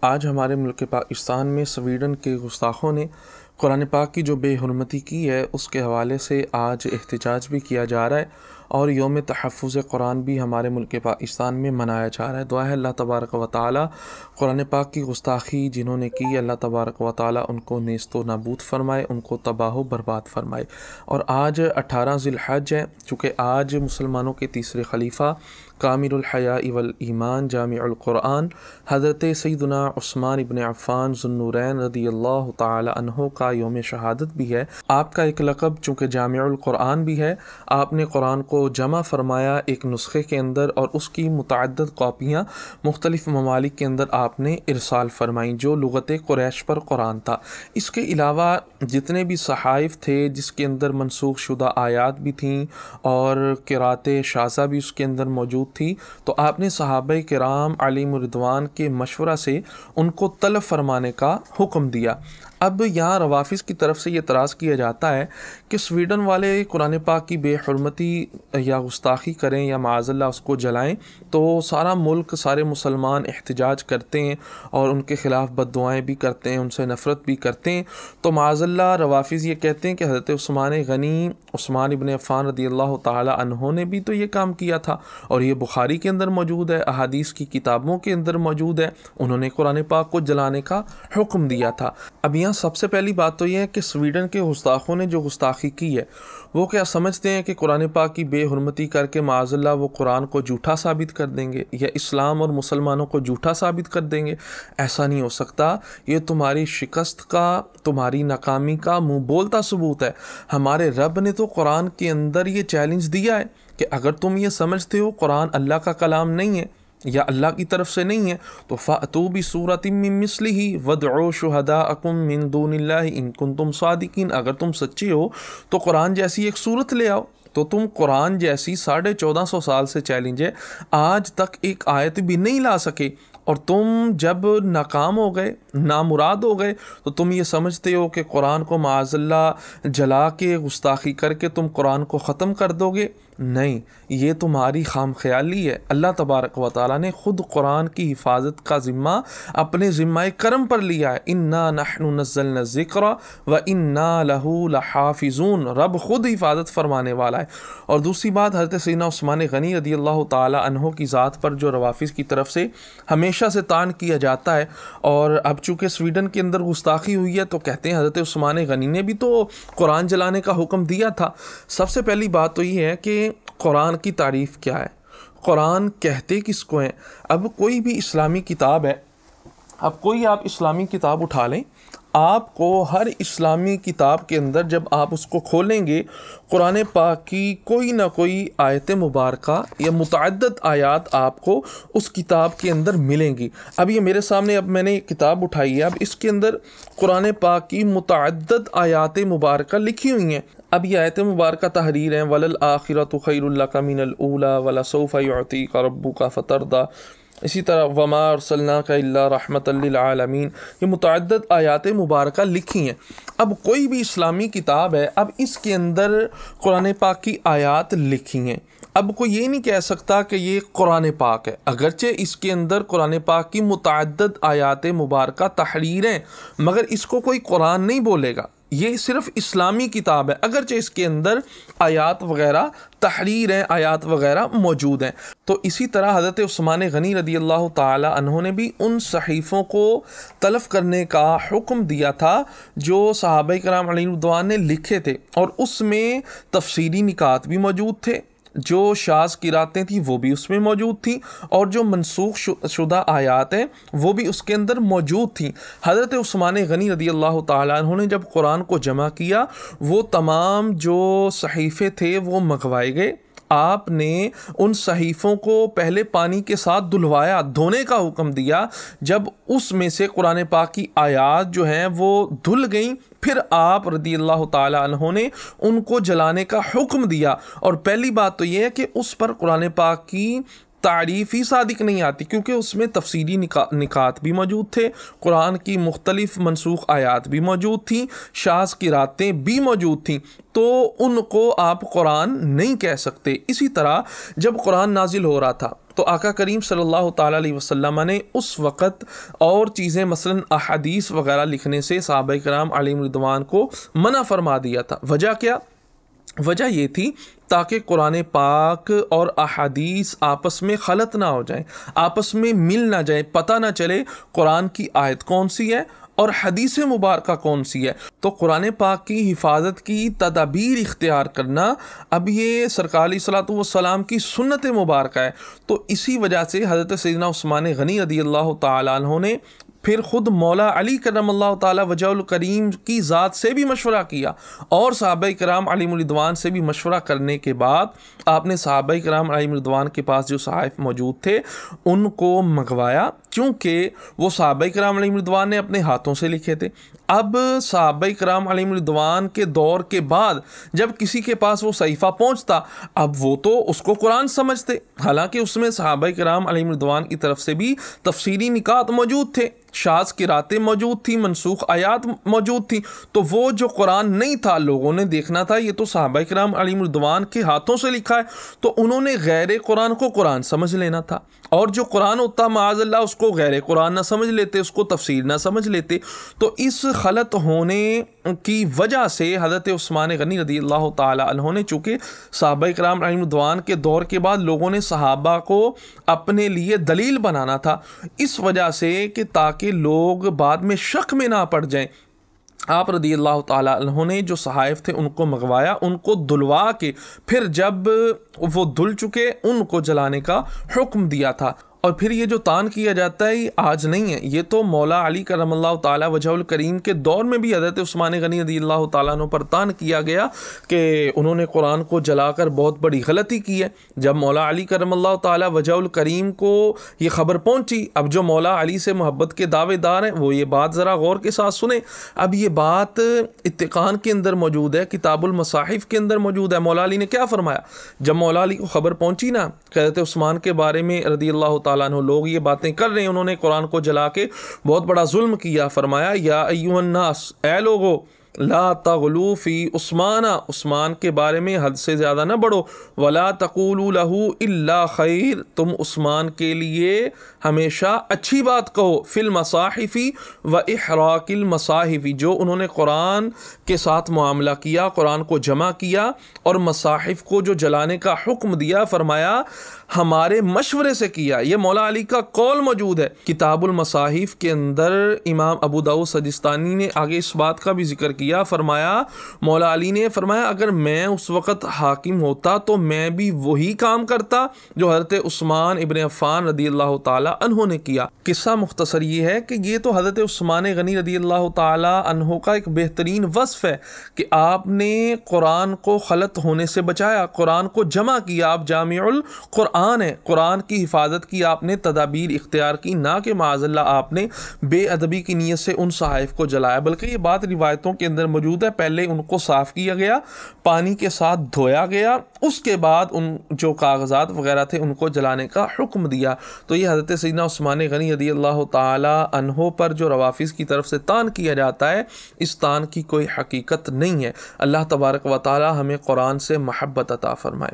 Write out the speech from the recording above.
آج ہمارے ملک پاکستان میں سویڈن کے گستاخوں نے قرآن پاک کی جو بے حرمتی کی ہے اس کے حوالے سے آج احتجاج بھی کیا جا رہا ہے اور یوم تحفظ قرآن بھی ہمارے ملک پاکستان میں منایا جا رہا ہے۔ دعا ہے اللہ تبارک و تعالی قرآن پاک کی گستاخی جنہوں نے کی، اللہ تبارک و تعالی ان کو نیست و نابود فرمائے، ان کو تباہ و برباد فرمائے۔ اور آج 18 ذی الحج ہے، چونکہ آج مسلمانوں کے تیسرے خلیفہ کامل الحیاء والایمان جامع القرآن حضرت سیدنا عثمان ابن عفان ذو النورین رضی اللہ تعالی عنہ کا یوم شہادت بھی ہے۔ آپ کا ایک لقب چونکہ جامع القرآن بھی ہے، آپ نے قرآن کو جمع فرمایا ایک نسخے کے اندر اور اس کی متعدد کاپیاں مختلف ممالک کے اندر آپ نے ارسال فرمائیں جو لغت قریش پر قرآن تھا۔ اس کے علاوہ جتنے بھی صحائف تھے جس کے اندر منسوخ شدہ آیات بھی تھیں اور قرات شاذہ بھی اس کے اندر موجود تھی، تو آپ نے صحابہ کرام علیہم رضوان کے مشورہ سے ان کو طلب فرمانے کا حکم دیا۔ اب یہاں روافظ کی طرف سے یہ اعتراض کیا جاتا ہے کہ سویڈن والے قرآن پاک کی بے حرمتی یا گستاخی کریں یا معاذ اللہ اس کو جلائیں تو سارا ملک، سارے مسلمان احتجاج کرتے ہیں اور ان کے خلاف بد دعائیں بھی کرتے ہیں، ان سے نفرت بھی کرتے ہیں۔ تو معاذ اللہ روافظ یہ کہتے ہیں کہ حضرت عثمان ابن عفان رضی اللہ تعالی عنہ نے بھی تو یہ کام کیا تھا اور یہ بخاری کے اندر موجود ہے، احادیث کی کتابوں کے اندر موجود ہے، انہوں نے قرآن پاک کو جلانے کا حکم دیا تھا۔ اب یہاں سب سے پہلی بات تو یہ ہے کہ سویڈن کے گستاخوں نے جو گستاخی کی ہے وہ کیا سمجھتے ہیں کہ قرآن پاک کی بے حرمتی کر کے معاذ اللہ وہ قرآن کو جھوٹا ثابت کر دیں گے یا اسلام اور مسلمانوں کو جھوٹا ثابت کر دیں گے؟ ایسا نہیں ہو سکتا، یہ تمہاری شکست کا، تمہاری ناکامی کا منہ بولتا ثبوت ہے۔ ہمارے رب نے تو قرآن کے اندر یہ چیلنج دیا ہے کہ اگر تم یہ سمجھتے ہو قرآن اللہ کا کلام نہیں ہے یا اللہ کی طرف سے نہیں ہے تو فَأْتُوا بِسُورَةٍ مِّن مِّثْلِهِ وَادْعُوا شُهَدَاءَكُم مِّن دُونِ اللَّهِ إِن كُنتُمْ صَادِقِينَ، اگر تم سچے ہو تو قرآن جیسی ایک صورت لے آؤ۔ تو تم قرآن جیسی 1450 سال سے چیلنج ہے، آج تک ایک آیت بھی نہیں لا سکے، اور تم جب ناکام ہو گئے، نامراد ہو گئے، تو تم یہ سمجھتے ہو کہ قرآن کو معاذ اللہ جلا کے گستاخی کر کے تم قرآن کو ختم کر دو گے۔ نہیں، یہ تمہاری خام خیالی ہے۔ اللہ تبارک و تعالیٰ نے خود قرآن کی حفاظت کا ذمہ اپنے ذمہ کرم پر لیا ہے۔ اِنَّا نَحْنُ نَزَّلْنَا الذِّكْرَ وَإِنَّا لَهُ لَحَافِظُونَ، رب خود حفاظت فرمانے والا ہے۔ اور دوسری بات، حضرت سیدنا عثمان غنی رضی اللہ تعالی عنہ کی ذات پر جو روافظ کی طرف سے ہمیشہ سے طعن کیا جاتا ہے، اور اب چونکہ سویڈن کے اندر گستاخی ہوئی ہے تو کہتے ہیں حضرت عثمان غنی نے بھی تو قرآن جلانے کا حکم دیا تھا۔ سب سے پہلی بات تو یہ ہے کہ قرآن کی تعریف کیا ہے، قرآن کہتے کس کو ہیں؟ اب کوئی بھی اسلامی کتاب ہے، اب کوئی آپ اسلامی کتاب اٹھا لیں، آپ کو ہر اسلامی کتاب کے اندر جب آپ اس کو کھولیں گے قرآن پاک کی کوئی نہ کوئی آیت مبارکہ یا متعدد آیات آپ کو اس کتاب کے اندر ملیں گی۔ اب یہ میرے سامنے، اب میں نے ایک کتاب اٹھائی ہے، اب اس کے اندر قرآن پاک کی متعدد آیات مبارکہ لکھی ہوئی ہیں۔ اب یہ آیت مبارکہ تحریر ہیں، وَلَلْآخِرَةُ خَيْرٌ لَكَ مِنَ الْأُولَىٰ وَلَسَوْفَ يُعْطِيكَ رَبُّكَ فَتَرْضَىٰ، اسی طرح وَمَا أَرْسَلْنَاكَ إِلَّا رَحْمَةً لِّلْعَالَمِينَ، یہ متعدد آیات مبارکہ لکھی ہیں۔ اب کوئی بھی اسلامی کتاب ہے، اب اس کے اندر قرآن پاک کی آیات لکھی ہیں، اب کوئی یہ نہیں کہہ سکتا کہ یہ قرآن پاک ہے، اگرچہ اس کے اندر قرآن پاک کی متعدد آیات مبارکہ تحریر ہیں، مگر اس کو کوئی قرآن نہیں بولے گا، یہ صرف اسلامی کتاب ہے، اگرچہ اس کے اندر آیات وغیرہ تحریر ہیں، آیات وغیرہ موجود ہیں۔ تو اسی طرح حضرت عثمان غنی رضی اللہ تعالی عنہ نے بھی ان صحیفوں کو تلف کرنے کا حکم دیا تھا جو صحابہ کرام علیہم رضوان نے لکھے تھے، اور اس میں تفسیری نکات بھی موجود تھے، جو شاذ قراتیں تھیں وہ بھی اس میں موجود تھیں، اور جو منسوخ شدہ آیات ہیں وہ بھی اس کے اندر موجود تھیں۔ حضرت عثمان غنی رضی اللہ تعالیٰ عنہ نے جب قرآن کو جمع کیا، وہ تمام جو صحیفے تھے وہ منگوائے گئے، آپ نے ان صحیفوں کو پہلے پانی کے ساتھ دھلوایا، دھونے کا حکم دیا، جب اس میں سے قرآن پاک کی آیات جو ہیں وہ دھل گئیں، پھر آپ رضی اللہ تعالی عنہ نے ان کو جلانے کا حکم دیا۔ اور پہلی بات تو یہ ہے کہ اس پر قرآن پاک کی تعریف ہی صادق نہیں آتی، کیونکہ اس میں تفسیری نکات بھی موجود تھے، قرآن کی مختلف منسوخ آیات بھی موجود تھیں، شاذ قراتیں بھی موجود تھیں، تو ان کو آپ قرآن نہیں کہہ سکتے۔ اسی طرح جب قرآن نازل ہو رہا تھا تو آقا کریم صلی اللہ تعالیٰ علیہ وسلم نے اس وقت اور چیزیں مثلا احادیث وغیرہ لکھنے سے صحابہ کرام علیہم رضوان کو منع فرما دیا تھا۔ وجہ کیا؟ وجہ یہ تھی تاکہ قرآن پاک اور احادیث آپس میں خلط نہ ہو جائیں، آپس میں مل نہ جائیں، پتہ نہ چلے قرآن کی آیت کون سی ہے اور حدیث مبارکہ کون سی ہے۔ تو قرآن پاک کی حفاظت کی تدابیر اختیار کرنا اب یہ سرکار علیہ الصلوۃ والسلام کی سنت مبارکہ ہے۔ تو اسی وجہ سے حضرت سیدنا عثمان غنی رضی اللہ تعالیٰ عنہ نے پھر خود مولا علی کرم اللہ تعالیٰ وجہ الکریم کی ذات سے بھی مشورہ کیا، اور صحابہ کرام علیہم رضوان سے بھی مشورہ کرنے کے بعد آپ نے صحابہ کرام علیہم رضوان کے پاس جو صحائف موجود تھے ان کو منگوایا، چونکہ وہ صحابہ کرام علیہم رضوان نے اپنے ہاتھوں سے لکھے تھے۔ اب صحابہ کرام علیہم رضوان کے دور کے بعد جب کسی کے پاس وہ صحیفہ پہنچتا، اب وہ تو اس کو قرآن سمجھتے، حالانکہ اس میں صحابہ کرام علیہم رضوان کی طرف سے بھی تفسیری نکات موجود تھے، شاذ قراتیں موجود تھیں، منسوخ آیات موجود تھیں۔ تو وہ جو قرآن نہیں تھا لوگوں نے دیکھنا تھا یہ تو صحابہ کرام علیہم رضوان کے ہاتھوں سے لکھا ہے، تو انہوں نے غیر قرآن کو قرآن سمجھ لینا تھا، اور جو قرآن ہوتا معاذ اللہ اس کو غیر قرآن نہ سمجھ لیتے، اس کو تفسیر نہ سمجھ لیتے۔ تو اس غلط ہونے کی وجہ سے حضرت عثمان غنی رضی اللہ تعالی عنہ نے، چونکہ صحابہ کرام علیہم رضوان کے دور کے بعد لوگوں نے صحابہ کو اپنے لیے دلیل بنانا تھا، اس وجہ سے کہ تاکہ لوگ بعد میں شک میں نہ پڑ جائیں، آپ رضی اللہ تعالیٰ عنہ نے جو صحائف تھے ان کو منگوایا، ان کو دھلوا کے پھر جب وہ دھل چکے ان کو جلانے کا حکم دیا تھا۔ اور پھر یہ جو تان کیا جاتا ہے یہ آج نہیں ہے، یہ تو مولا علی کرم اللہ تعالیٰ وجہ الکریم کے دور میں بھی حضرت عثمان غنی رضی اللہ تعالیٰ عنہ پر تان کیا گیا کہ انہوں نے قرآن کو جلا کر بہت بڑی غلطی کی ہے۔ جب مولا علی کرم اللہ تعالیٰ وجہ الکریم کو یہ خبر پہنچی، اب جو مولا علی سے محبت کے دعوے دار ہیں وہ یہ بات ذرا غور کے ساتھ سنیں۔ اب یہ بات اتقان کے اندر موجود ہے، کتاب المصاحف کے اندر موجود ہے۔ مولا علی نے کیا فرمایا جب مولا علی کو خبر پہنچی نا کہ حضرت عثمان کے بارے میں رضی اللہ تعالیٰ عنہ لوگ یہ باتیں کر رہے ہیں، انہوں نے قرآن کو جلا کے بہت بڑا ظلم کیا، فرمایا یا ایھا الناس، اے لوگو، لا تغلو فی عثمان کے بارے میں حد سے زیادہ نہ بڑھو، ولا تقولوا لہ الا خیر، تم عثمان کے لیے ہمیشہ اچھی بات کہو، فی المصاحف و احراق المصاحف، جو انہوں نے قرآن کے ساتھ معاملہ کیا، قرآن کو جمع کیا اور مصاحف کو جو جلانے کا حکم دیا، فرمایا ہمارے مشورے سے کیا۔ یہ مولا علی کا قول موجود ہے کتاب المصاحف کے اندر۔ امام ابو داؤد سجستانی نے آگے اس بات کا بھی ذکر کیا، فرمایا مولا علی نے فرمایا اگر میں اس وقت حاکم ہوتا تو میں بھی وہی کام کرتا جو حضرت عثمان ابن عفان رضی اللہ تعالی عنہ نے کیا۔ قصہ مختصر یہ ہے کہ یہ تو حضرت عثمان غنی رضی اللہ تعالی عنہ کا ایک بہترین وصف ہے کہ آپ نے قرآن کو غلط ہونے سے بچایا، قرآن کو جمع کیا، آپ جامع القرآن ہے، قرآن کی حفاظت کی آپ نے تدابیر اختیار کی، نہ کہ معاذ اللہ آپ نے بے ادبی کی نیت سے ان صحائف کو جلایا، بلکہ یہ بات روایتوں کے اندر موجود ہے پہلے ان کو صاف کیا گیا، پانی کے ساتھ دھویا گیا، اس کے بعد ان جو کاغذات وغیرہ تھے ان کو جلانے کا حکم دیا۔ تو یہ حضرت سیدنا عثمان غنی رضی اللہ تعالی عنہ پر جو روافض کی طرف سے تان کیا جاتا ہے، اس تان کی کوئی حقیقت نہیں ہے۔ اللہ تبارک و تعالی ہمیں قرآن سے محبت عطا فرمائے۔